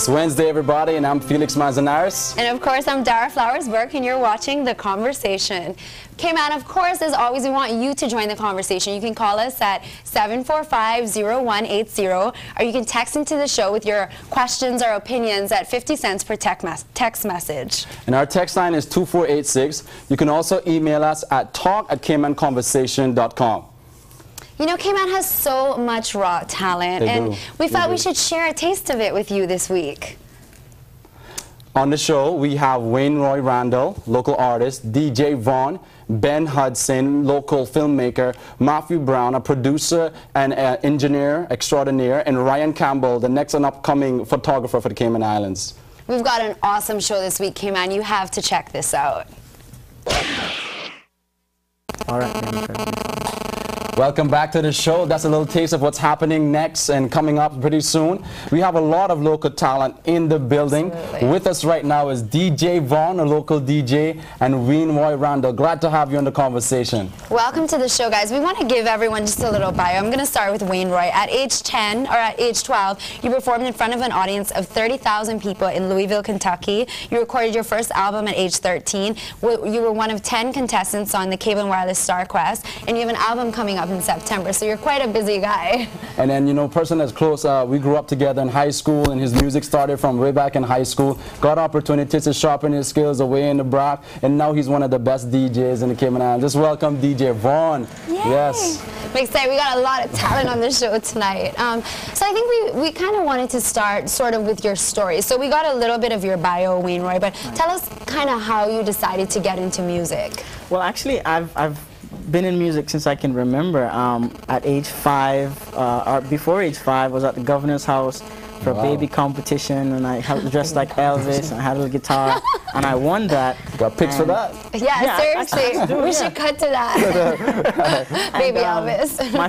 It's Wednesday, everybody, and I'm Felix Manzanares. And of course, I'm Dara Flowers-Burke, and you're watching The Conversation. Cayman, of course, as always, we want you to join the conversation. You can call us at 745-0180, or you can text into the show with your questions or opinions at 50 cents per text message. And our text line is 2486. You can also email us at talk@caymanconversation.com. You know, Cayman has so much raw talent, and we thought we should share a taste of it with you this week. On the show, we have Wayneroy Randall, local artist, DJ Vaughn, Ben Hudson, local filmmaker, Matthew Brown, a producer and engineer extraordinaire, and Ryan Campbell, the next and upcoming photographer for the Cayman Islands. We've got an awesome show this week, Cayman. You have to check this out. All right. Welcome back to the show. That's a little taste of what's happening next and coming up pretty soon. We have a lot of local talent in the building. Absolutely. With us right now is DJ Vaughn, a local DJ, and Wayneroy Randall. Glad to have you on the conversation. Welcome to the show, guys. We want to give everyone just a little bio. I'm going to start with Wayneroy. At age 10, or at age 12, you performed in front of an audience of 30,000 people in Louisville, Kentucky. You recorded your first album at age 13. You were one of 10 contestants on the Cable & Wireless Star Quest, and you have an album coming up in September, so you're quite a busy guy. And then, you know, person that's close, we grew up together in high school, and his music started from way back in high school. Got opportunities to sharpen his skills away in the Brock, and now he's one of the best DJs in the Cayman Islands. Just welcome DJ Vaughn. Yay. Yes. I'm excited. We got a lot of talent on the show tonight. So I think we kind of wanted to start sort of with your story. So we got a little bit of your bio, Wayneroy, but tell us kind of how you decided to get into music. Well, actually, I've been in music since I can remember. At age 5, or before age 5, I was at the governor's house for a baby competition, and I dressed like Elvis, and I had a little guitar, and I won that. Got pics for that? Yeah, seriously, we should cut to that. Baby Elvis. My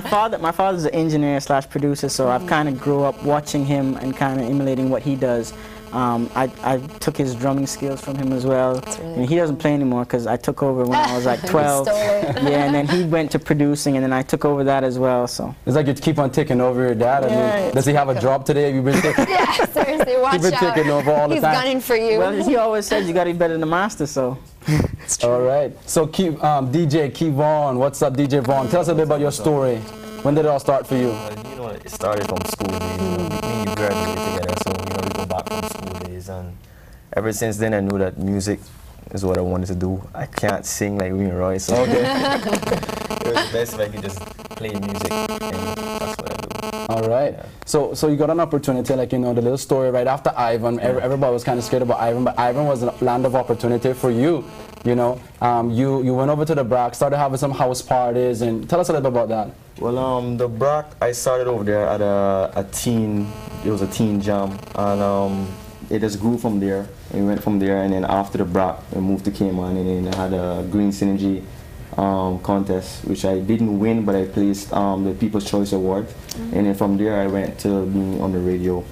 father's an engineer / producer, so I've kind of grew up watching him and kind of emulating what he does. I took his drumming skills from him as well. Really I mean, he doesn't play anymore because I took over when I was like 12. Yeah, and then he went to producing, and then I took over that as well. So it's like you keep on taking over your dad. I mean, does he have a job today? Have you been taking? Yeah, seriously, watch out. You've been taking over all the time. He's gunning for you. Well, he always says you got to be better than the master. So. All right. So, DJ Vaughn, what's up, DJ Vaughn? Tell us a bit about your story. When did it all start for you? You know, it started from school days. You know, me and you graduated together, so you know we go back from school days, and ever since then I knew that music is what I wanted to do. I can't sing like Wayneroy, so it was best if I could just play music, and that's what I do. All right. Yeah. So you got an opportunity, like, you know, the little story right after Ivan. Everybody was kind of scared about Ivan, but Ivan was a land of opportunity for you. You know, you went over to the Brock, started having some house parties, and tell us a little bit about that. Well, the Brock, I started over there at it was a teen jam, and it just grew from there. We went from there, and then after the Brock, we moved to Cayman, and then I had a Green Synergy contest, which I didn't win, but I placed the People's Choice Award, and then from there I went to being on the radio.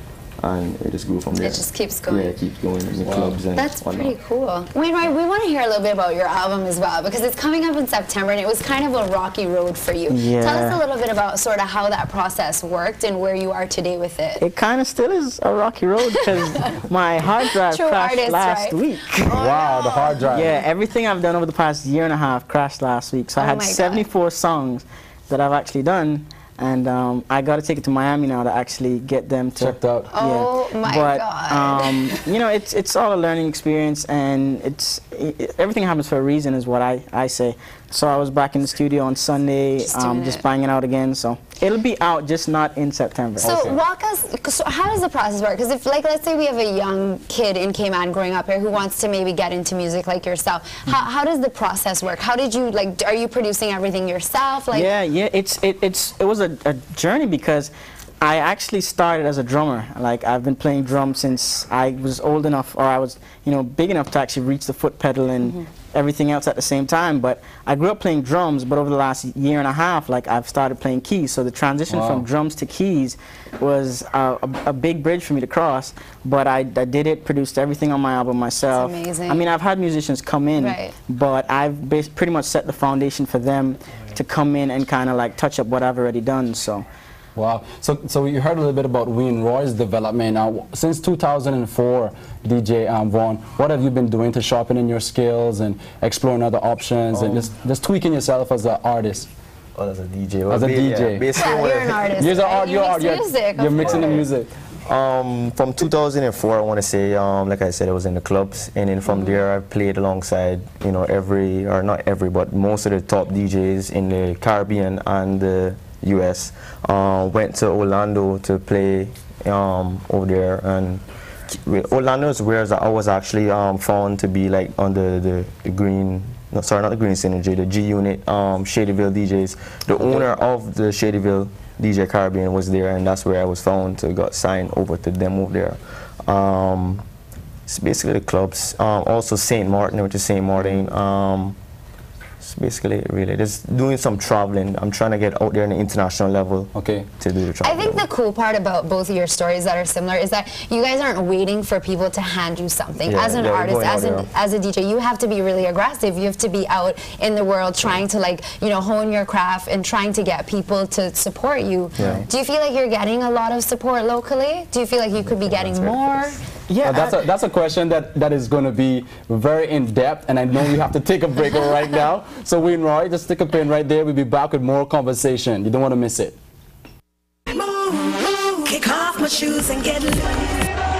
And it just grew from there. It just keeps going. Yeah, it keeps going in the clubs and That's whatnot. pretty cool. Wayneroy, we want to hear a little bit about your album as well, because it's coming up in September, and it was kind of a rocky road for you. Yeah. Tell us a little bit about sort of how that process worked and where you are today with it. It kind of still is a rocky road because my hard drive crashed last week. Oh, wow, no. the hard drive. Yeah, everything I've done over the past year and a half crashed last week. So I had 74 songs that I've actually done. And I got to take it to Miami now to actually get them to checked out. Oh my God! You know, it's all a learning experience, and everything happens for a reason, is what I say. So I was back in the studio on Sunday, just banging out again. So it'll be out, just not in September. So walk us. So how does the process work? Because if, like, let's say we have a young kid in Cayman growing up here who wants to maybe get into music like yourself, how does the process work? How did you, like, are you producing everything yourself? Like, yeah, it was a journey, because I actually started as a drummer. Like, I've been playing drums since I was old enough, or I was, you know, big enough to actually reach the foot pedal and everything else at the same time. But I grew up playing drums, but over the last year and a half, like, I've started playing keys. So the transition from drums to keys was a big bridge for me to cross. But I did it, produced everything on my album myself. That's amazing. I mean, I've had musicians come in, but I've pretty much set the foundation for them to come in and kind of like touch up what I've already done. So Wow. So you heard a little bit about Wayneroy's development. Now, since 2004, DJ Vaughn, what have you been doing to sharpen in your skills and exploring other options and just tweaking yourself as an artist? Oh, as a DJ. As a DJ. Yeah, basically, you're an artist. You're mixing the music. From 2004, I want to say, like I said, I was in the clubs, and then from there I played alongside, you know, not every, but most of the top DJs in the Caribbean and the US. Went to Orlando to play over there, and Orlando is where I was actually found to be like under the green. No, sorry, not the Green Synergy, the G Unit, Shadyville DJs. The owner of the Shadyville DJ Caribbean was there, and that's where I was found to got signed over to them over there. It's basically the clubs. Also St. Martin, which is St. Martin. It's basically it, really. Just doing some traveling. I'm trying to get out there on the international level. Okay. To do the traveling. I think the cool part about both of your stories that are similar is that you guys aren't waiting for people to hand you something. As an artist, as a DJ, you have to be really aggressive. You have to be out in the world trying to, like, you know, hone your craft and trying to get people to support you. Yeah. Do you feel like you're getting a lot of support locally? Do you feel like you could be getting more? Yeah, that's a question that is going to be very in-depth, and I know we have to take a break right now. So Wayneroy, just stick a pin right there. We'll be back with more conversation. You don't want to miss it. Kick off my shoes and get loose.